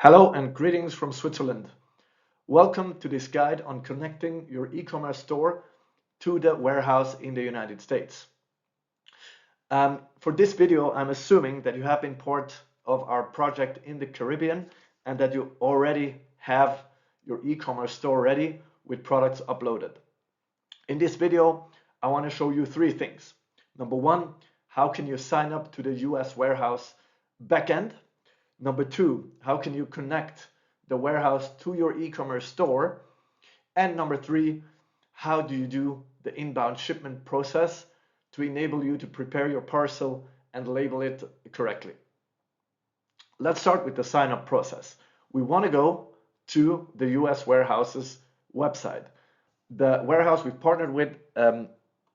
Hello and greetings from Switzerland. Welcome to this guide on connecting your e-commerce store to the warehouse in the United States. For this video, I'm assuming that you have been part of our project in the Caribbean and that you already have your e-commerce store ready with products uploaded. In this video, I want to show you three things. Number one, how can you sign up to the US warehouse backend? Number two, how can you connect the warehouse to your e-commerce store? And number three, how do you do the inbound shipment process to enable you to prepare your parcel and label it correctly? Let's start with the sign-up process. We want to go to the US warehouse's website. The warehouse we've partnered with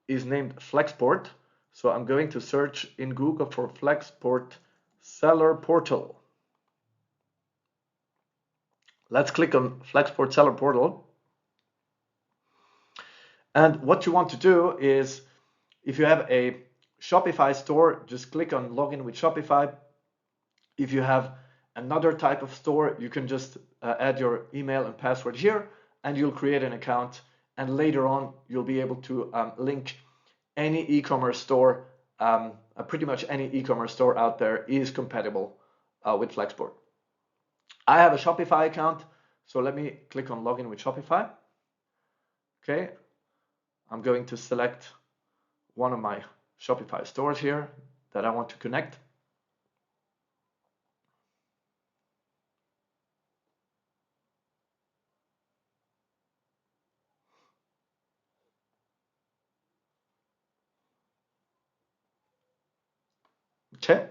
is named Flexport. So I'm going to search in Google for Flexport Seller Portal. Let's click on Flexport Seller Portal. And what you want to do is, if you have a Shopify store, just click on Login with Shopify. If you have another type of store, you can just add your email and password here, and you'll create an account. And later on, you'll be able to link any e-commerce store. Pretty much any e-commerce store out there is compatible with Flexport. I have a Shopify account, so let me click on Login with Shopify. Okay, I'm going to select one of my Shopify stores here that I want to connect. Okay,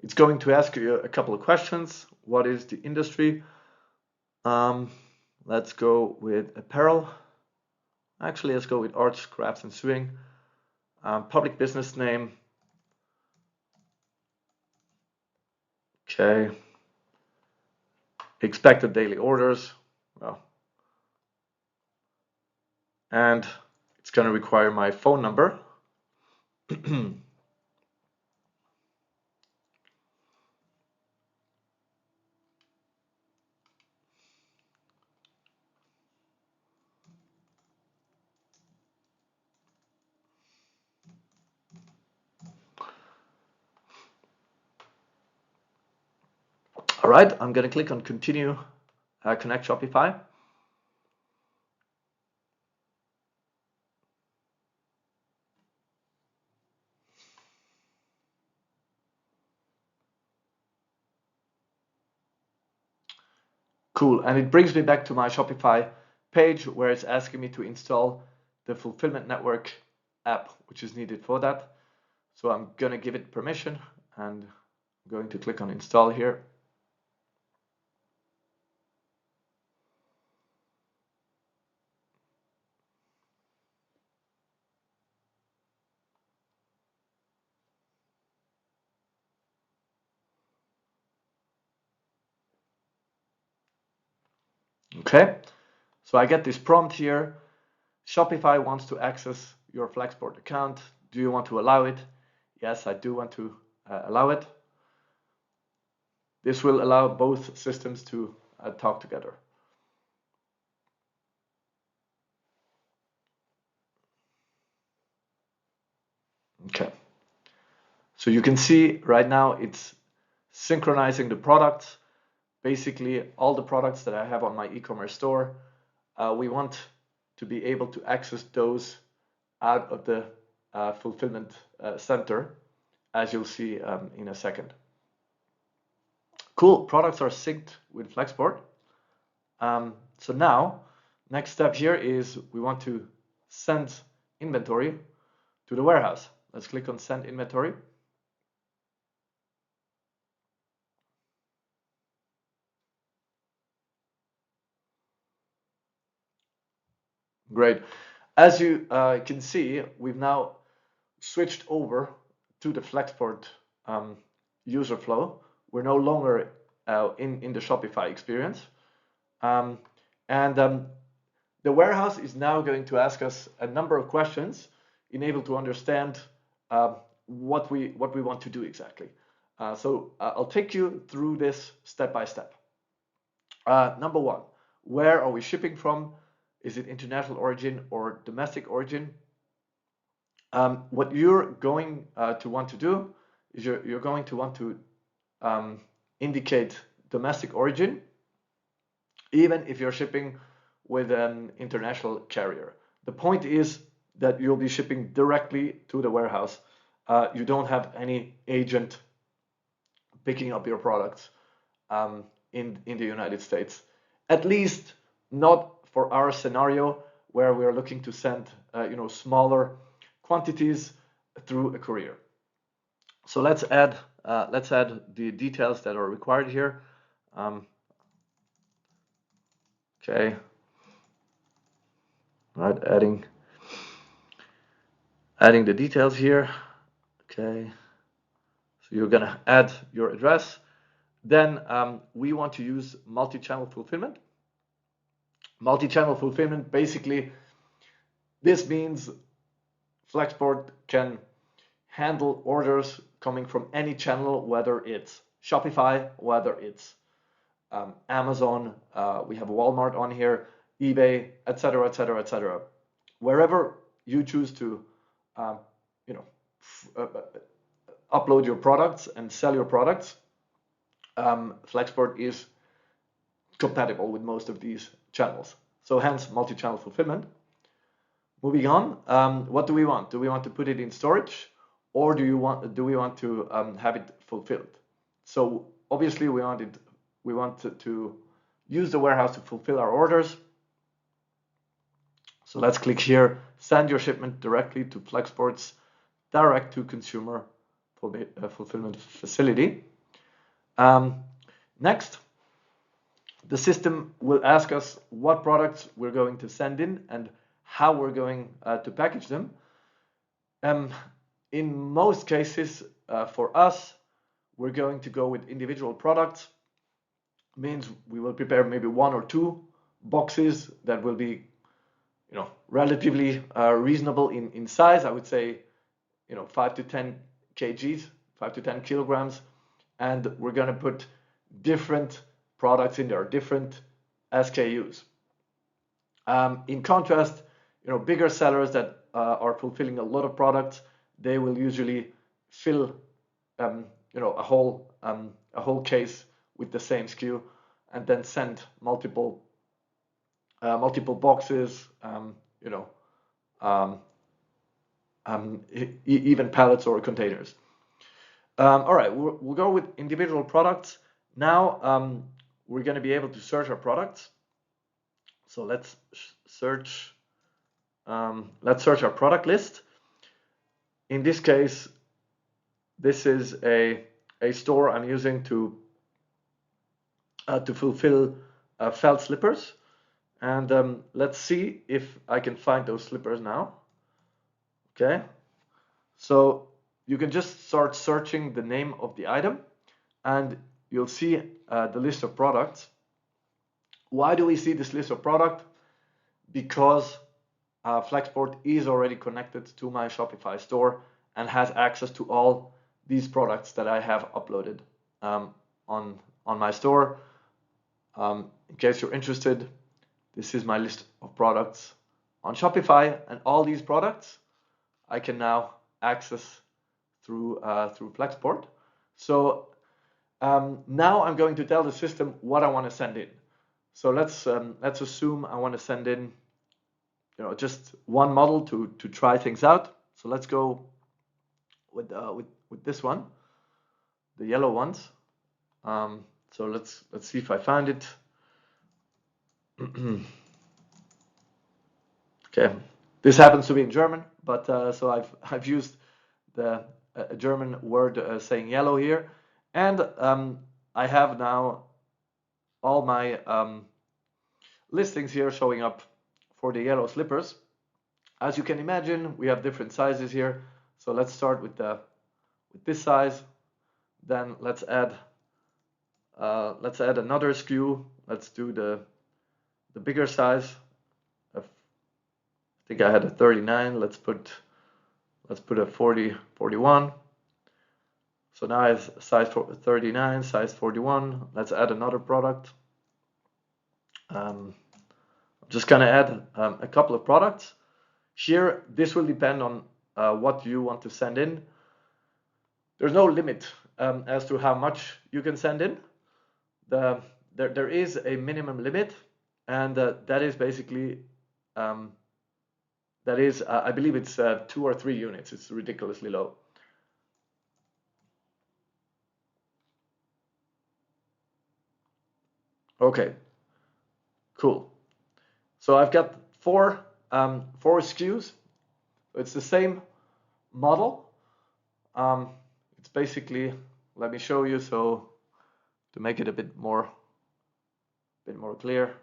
it's going to ask you a couple of questions. What is the industry? Let's go with apparel. Actually, let's go with arts, crafts, and sewing. Public business name. Okay. Expected daily orders. Well, and it's going to require my phone number. All right, I'm going to click on Continue, Connect Shopify. Cool, and it brings me back to my Shopify page where it's asking me to install the Fulfillment Network app, which is needed for that. So I'm going to give it permission and I'm going to click on Install here. Okay, so I get this prompt here. Shopify wants to access your Flexport account. Do you want to allow it? Yes, I do want to allow it. This will allow both systems to talk together. Okay, so you can see right now it's synchronizing the products. Basically, all the products that I have on my e-commerce store, we want to be able to access those out of the fulfillment center, as you'll see in a second. Cool, products are synced with Flexport. So now, next step here is we want to send inventory to the warehouse. Let's click on Send Inventory. Great. As you can see, we've now switched over to the Flexport user flow. We're no longer in the Shopify experience. The warehouse is now going to ask us a number of questions in able to understand what we want to do exactly. So I'll take you through this step by step. Number one, where are we shipping from? Is it international origin or domestic origin? What you're going to want to do is you're going to want to indicate domestic origin, even if you're shipping with an international carrier. The point is that you'll be shipping directly to the warehouse. You don't have any agent picking up your products in the United States. At least not for our scenario where we're looking to send smaller quantities through a courier. So let's add the details that are required here. Okay. All right, adding the details here. Okay. So you're gonna add your address. Then we want to use multi-channel fulfillment. Multi-channel fulfillment, basically, this means Flexport can handle orders coming from any channel, whether it's Shopify, whether it's Amazon, we have Walmart on here, eBay, etc., etc., etc. Wherever you choose to, upload your products and sell your products, Flexport is compatible with most of these channels. So hence multi-channel fulfillment. Moving on, what do we want? Do we want to put it in storage, or do we want to have it fulfilled? So obviously we want to use the warehouse to fulfill our orders. So let's click here, send your shipment directly to Flexport's direct to consumer fulfillment facility. Next, the system will ask us what products we're going to send in and how we're going to package them. In most cases, for us, we're going to go with individual products. Means we will prepare maybe 1 or 2 boxes that will be, relatively reasonable in size. I would say, 5 to 10 kgs, 5 to 10 kilograms, and we're going to put different products in there, different SKUs. In contrast, bigger sellers that are fulfilling a lot of products, they will usually fill, a whole case with the same SKU, and then send multiple boxes, even pallets or containers. All right, we'll go with individual products. Now we're going to be able to search our products. So let's search our product list. In this case, this is a store I'm using to fulfill felt slippers, and let's see if I can find those slippers now. Okay, so you can just start searching the name of the item, and you'll see the list of products. Why do we see this list of product? Because Flexport is already connected to my Shopify store and has access to all these products that I have uploaded on my store. In case you're interested, this is my list of products on Shopify, and all these products I can now access through Flexport. So now I'm going to tell the system what I want to send in. So let's assume I want to send in, just one model to try things out. So let's go with this one, the yellow ones. So let's see if I find it. Okay, this happens to be in German, but so I've used the German word saying yellow here, and I have now all my listings here showing up for the yellow slippers. As you can imagine, we have different sizes here. So let's start with this size. Then let's add another SKU. Let's do the bigger size. I think I had a 39. Let's put a 41. So now I have size 39, size 41. Let's add another product. I'm just gonna add a couple of products. Here, this will depend on what you want to send in. There's no limit as to how much you can send in. There is a minimum limit, and that is basically I believe it's 2 or 3 units. It's ridiculously low. Okay, cool. So I've got four SKUs. It's the same model. It's basically, let me show you so to make it a bit more clear.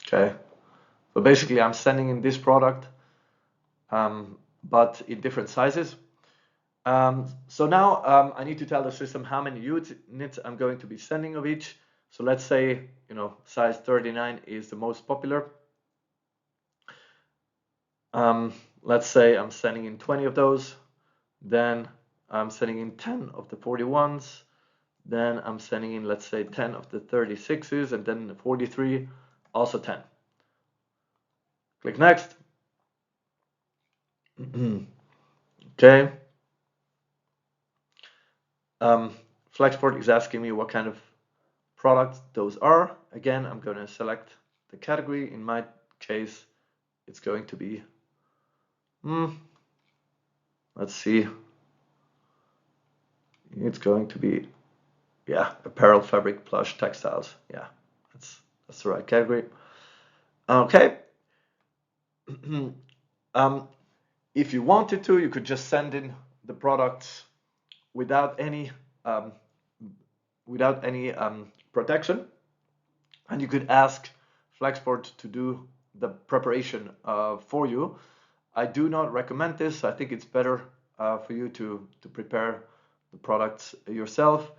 Okay, so basically I'm sending in this product, but in different sizes. So now I need to tell the system how many units I'm going to be sending of each. So let's say, size 39 is the most popular. Let's say I'm sending in 20 of those. Then I'm sending in 10 of the 41s. Then I'm sending in, let's say, 10 of the 36s, and then the 43, also 10. Click next. Okay. Flexport is asking me what kind of products those are. Again, I'm going to select the category. In my case, it's going to be, let's see. It's going to be, yeah, apparel, fabric, plush, textiles. Yeah, that's the right category. Okay. If you wanted to, you could just send in the products without any protection, and you could ask Flexport to do the preparation for you. I do not recommend this. I think it's better for you to prepare the products yourself.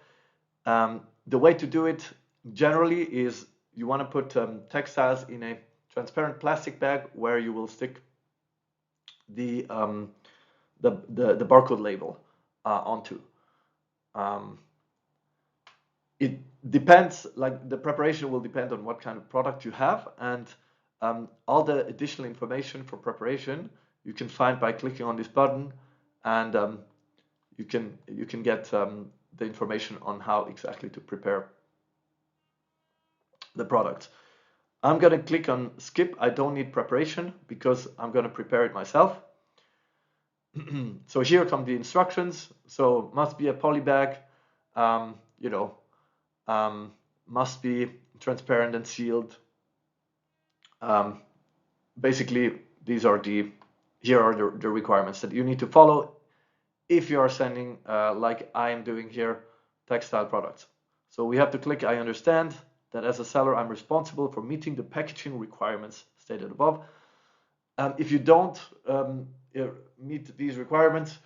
The way to do it generally is you want to put textiles in a transparent plastic bag where you will stick the barcode label onto. It depends, like the preparation will depend on what kind of product you have, and all the additional information for preparation you can find by clicking on this button, and you can get the information on how exactly to prepare the product. I'm going to click on skip. I don't need preparation because I'm going to prepare it myself. So here come the instructions. So must be a poly bag, must be transparent and sealed. Basically, here are the requirements that you need to follow if you are sending, like I am doing here, textile products. So we have to click I understand that as a seller, I'm responsible for meeting the packaging requirements stated above. If you don't meet these requirements,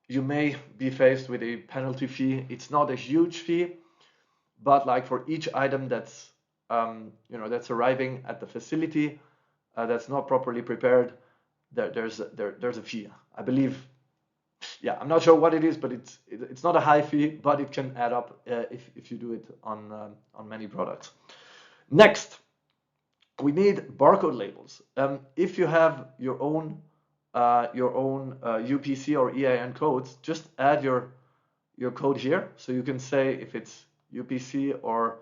you may be faced with a penalty fee. It's not a huge fee, but like for each item that's that's arriving at the facility that's not properly prepared, there's a fee. I believe, yeah, I'm not sure what it is, but it's not a high fee, but it can add up if you do it on many products. Next, we need barcode labels. If you have your own UPC or EIN codes, just add your code here. So you can say if it's UPC or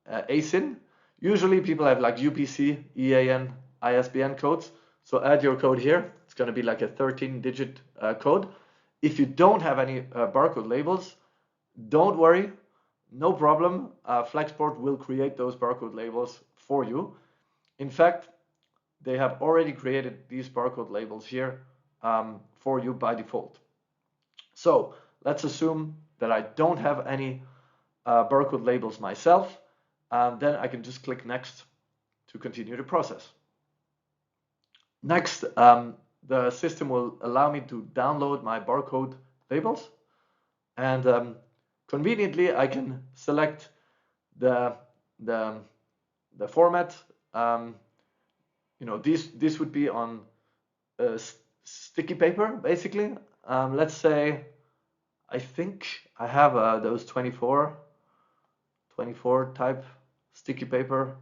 ASIN. Usually people have like UPC, EAN, ISBN codes. So add your code here. It's going to be like a 13-digit code. If you don't have any barcode labels, don't worry, no problem. Flexport will create those barcode labels for you. In fact, they have already created these barcode labels here for you by default. So let's assume that I don't have any barcode labels myself. Then I can just click next to continue the process. Next, the system will allow me to download my barcode labels, and conveniently I can select the the format. You know, this would be on sticky paper, basically. Let's say, I think I have those 24 type sticky paper.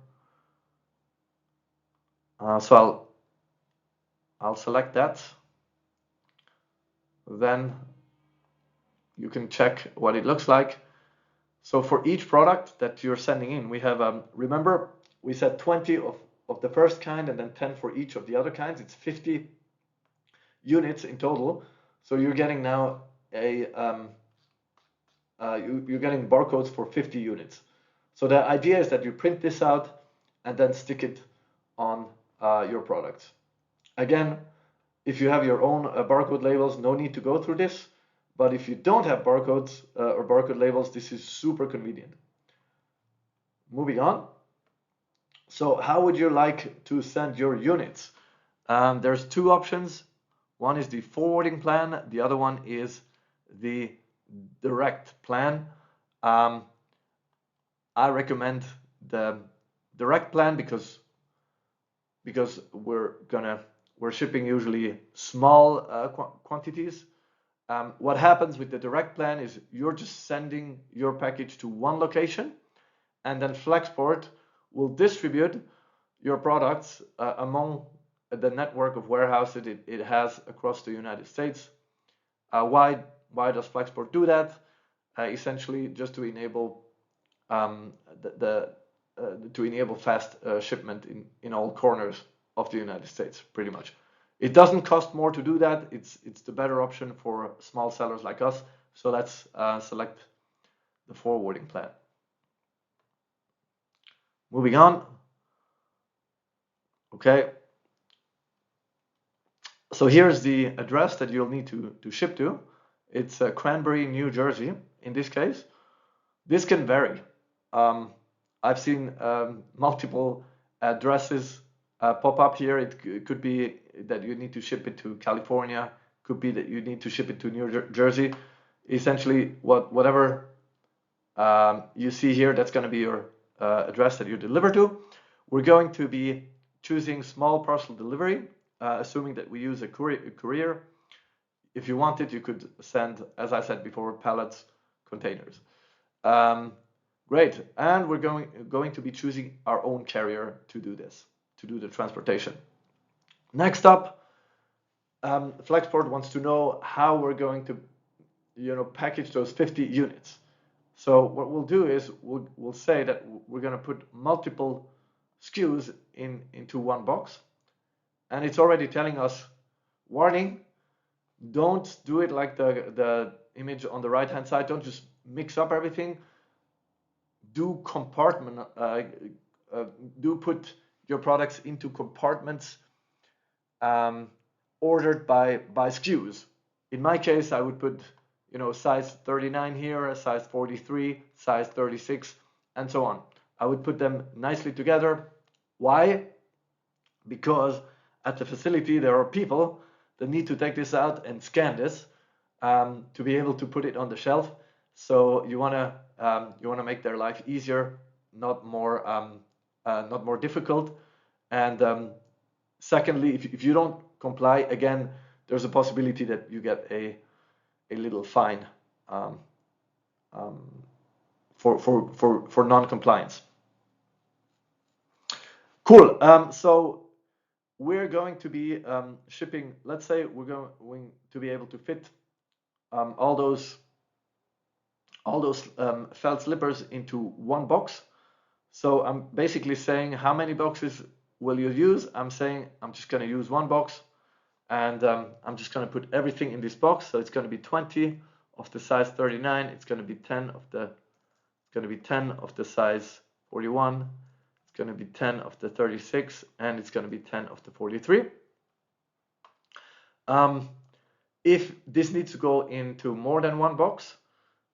So I'll select that. Then you can check what it looks like. So for each product that you're sending in, we have, remember, we said 20 of the first kind and then 10 for each of the other kinds. It's 50 units in total. So you're getting now you're getting barcodes for 50 units. So the idea is that you print this out and then stick it on your products. Again, if you have your own barcode labels, no need to go through this. But if you don't have barcodes or barcode labels, this is super convenient. Moving on. So how would you like to send your units? There's two options. One is the forwarding plan. The other one is the direct plan. I recommend the direct plan because we're shipping usually small quantities. What happens with the direct plan is you're just sending your package to one location, and then Flexport will distribute your products among the network of warehouses it has across the United States. Why does Flexport do that? Essentially, just to enable to enable fast shipment in all corners of the United States, pretty much. It doesn't cost more to do that. It's the better option for small sellers like us. So let's select the forwarding plan. Moving on. Okay. So here's the address that you'll need to ship to. It's Cranberry, New Jersey, in this case. This can vary. I've seen multiple addresses pop up here. It could be that you need to ship it to California. Could be that you need to ship it to New Jersey. Essentially, whatever you see here, that's going to be your address that you deliver to. We're going to be choosing small parcel delivery, assuming that we use a courier. If you wanted, you could send, as I said before, pallets, containers. Great, and we're going to be choosing our own carrier to do this, to do the transportation. Next up, Flexport wants to know how we're going to, package those 50 units. So what we'll do is we'll say that we're going to put multiple SKUs into one box, and it's already telling us, warning, don't do it like the image on the right hand side. Don't just mix up everything. Do compartment. Do put your products into compartments ordered by SKUs. In my case, I would put size 39 here, a size 43, size 36, and so on. I would put them nicely together. Why? Because at the facility there are people that need to take this out and scan this to be able to put it on the shelf. So you wanna make their life easier, not more difficult. And secondly, if you don't comply, again, there's a possibility that you get a little fine for non-compliance. Cool. So we're going to be shipping. Let's say we're going to be able to fit all those felt slippers into one box. So I'm basically saying, how many boxes will you use? I'm saying I'm just going to use one box, and I'm just going to put everything in this box. So it's going to be 20 of the size 39. It's going to be 10 of the size 41. It's going to be 10 of the 36, and it's going to be 10 of the 43. If this needs to go into more than one box,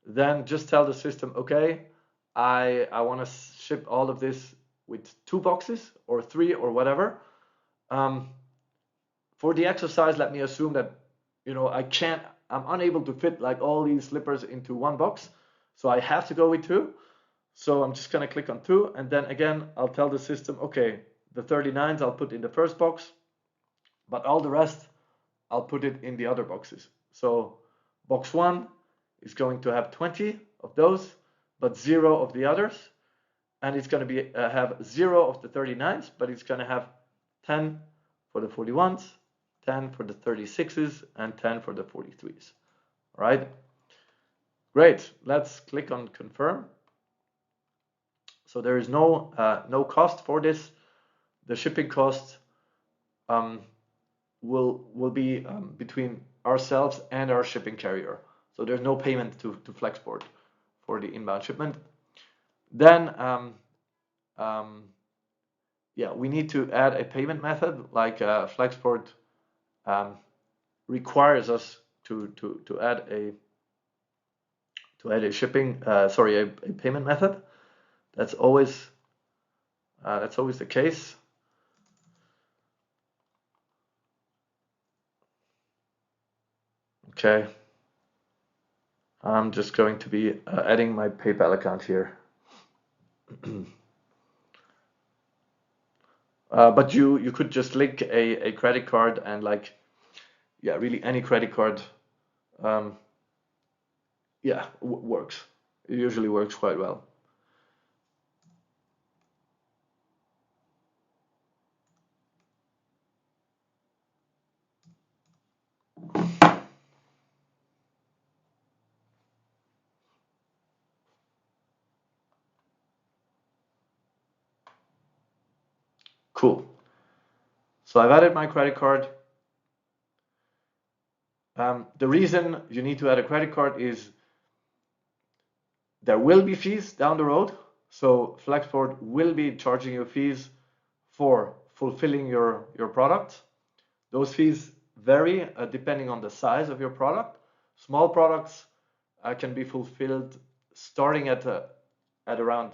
then just tell the system, okay, I want to ship all of this with 2 boxes or 3 or whatever. For the exercise, let me assume that I'm unable to fit like all these slippers into one box, so I have to go with 2. So I'm just going to click on 2, and then again, I'll tell the system, okay, the 39s I'll put in the first box, but all the rest, I'll put it in the other boxes. So box 1 is going to have 20 of those, but 0 of the others. And it's going to have 0 of the 39s, but it's going to have 10 for the 41s, 10 for the 36s, and 10 for the 43s. All right, great. Let's click on confirm. So there is no cost for this. The shipping cost will be between ourselves and our shipping carrier. So there's no payment to Flexport for the inbound shipment. Then yeah, we need to add a payment method, like Flexport requires us to add a shipping a payment method. That's always the case. Okay, I'm just going to be adding my PayPal account here. But you could just link a credit card, and like, yeah, really any credit card, yeah, works. It usually works quite well. Cool. So I've added my credit card. The reason you need to add a credit card is there will be fees down the road. So Flexport will be charging you fees for fulfilling your product. Those fees vary depending on the size of your product. Small products can be fulfilled starting at around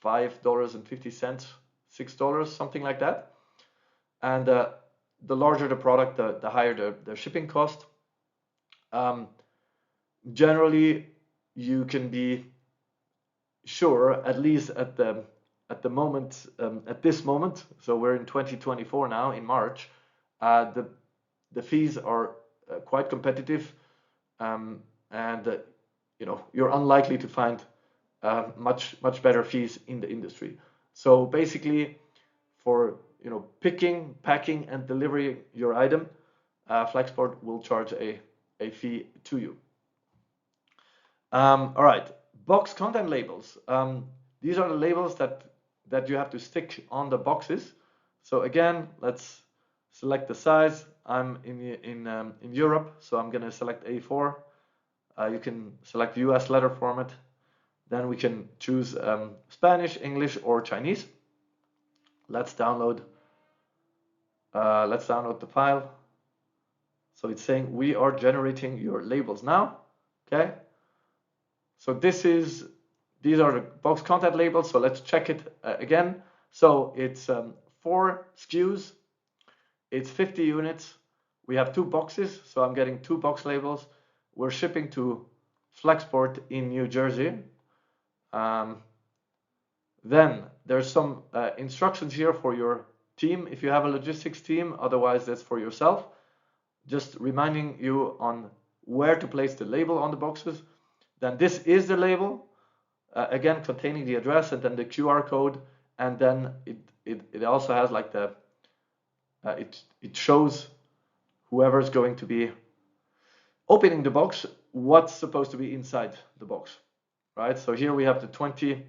$5.50, $6, something like that. And the larger the product, the higher the shipping cost. Generally, you can be sure, at least at the moment, at this moment. So we're in 2024 now, in March. The fees are quite competitive, and you know, you're unlikely to find much better fees in the industry. So basically, for picking, packing, and delivering your item, Flexport will charge a fee to you. All right, box content labels. These are the labels that you have to stick on the boxes. So again, let's select the size. I'm in Europe, so I'm gonna select A4. You can select US letter format. Then we can choose Spanish, English, or Chinese. Let's download the file. So it's saying we are generating your labels now. Okay. So these are the box content labels. So let's check it again. So it's 4 SKUs. It's 50 units. We have 2 boxes. So I'm getting 2 box labels. We're shipping to Flexport in New Jersey. Then there's some instructions here for your team if you have a logistics team. Otherwise, that's for yourself. Just reminding you on where to place the label on the boxes. Then this is the label, again containing the address and then the QR code, and then it also has like the it shows whoever's going to be opening the box what's supposed to be inside the box, right? So here we have the 20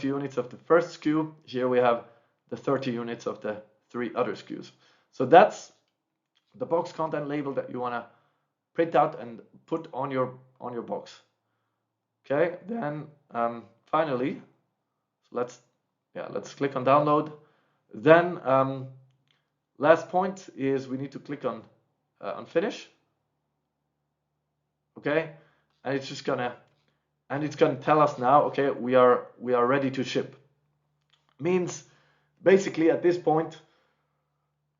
units of the first SKU. Here we have the 30 units of the 3 other SKUs. So that's the box content label that you want to print out and put on your box. Okay, then finally, so let's click on download. Then last point is we need to click on finish. Okay, and it's gonna tell us now, okay, we are ready to ship. Means basically at this point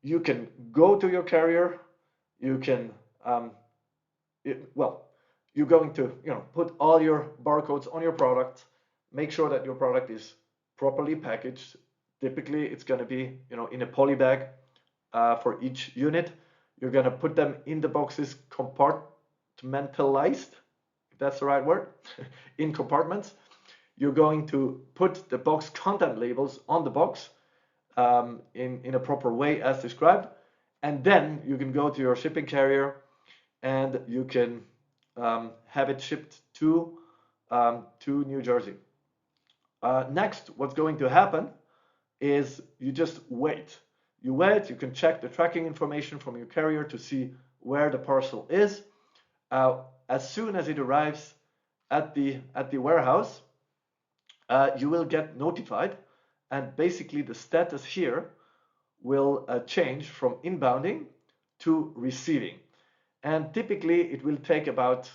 you can go to your carrier, you can you're going to put all your barcodes on your product, make sure that your product is properly packaged. Typically, it's going to be, in a poly bag for each unit. You're going to put them in the boxes compartmentalized, if that's the right word, in compartments. You're going to put the box content labels on the box in a proper way as described. And then you can go to your shipping carrier and you can have it shipped to New Jersey. Next, what's going to happen is you just wait. You wait, you can check the tracking information from your carrier to see where the parcel is. As soon as it arrives at the warehouse, you will get notified, and basically the status here will change from inbounding to receiving. And typically it will take about,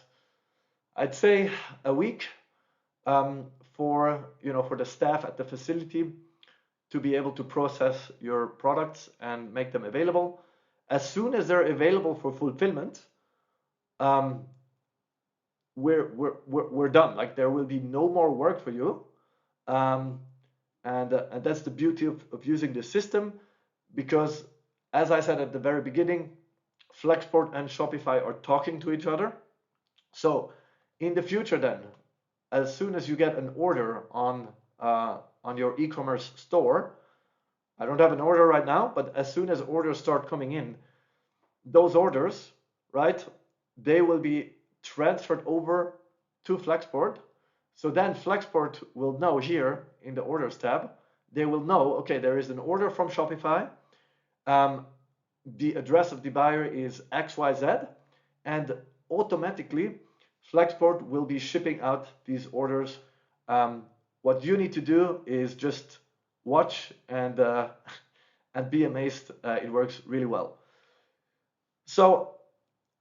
I'd say, a week for the staff at the facility to be able to process your products and make them available. As soon as they're available for fulfillment, we're done. Like, there will be no more work for you, and that's the beauty of using the system, because, as I said at the very beginning, Flexport and Shopify are talking to each other. So in the future, then, as soon as you get an order on your e-commerce store, I don't have an order right now, but as soon as orders start coming in, those orders, right, they will be transferred over to Flexport. So then Flexport will know here in the orders tab, they will know, okay, there is an order from Shopify. The address of the buyer is XYZ, and automatically Flexport will be shipping out these orders. What you need to do is just watch and be amazed. It works really well. So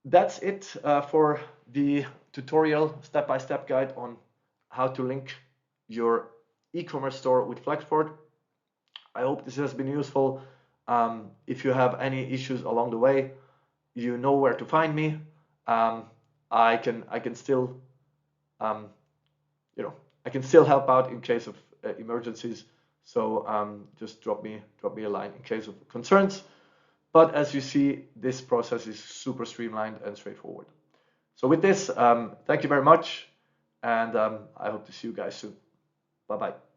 that's it for the tutorial step-by-step guide on how to link your e-commerce store with Flexport. I hope this has been useful. If you have any issues along the way, you know where to find me. I can still I can still help out in case of emergencies. So just drop me a line in case of concerns. But as you see, this process is super streamlined and straightforward. So with this, thank you very much, and I hope to see you guys soon. Bye-bye.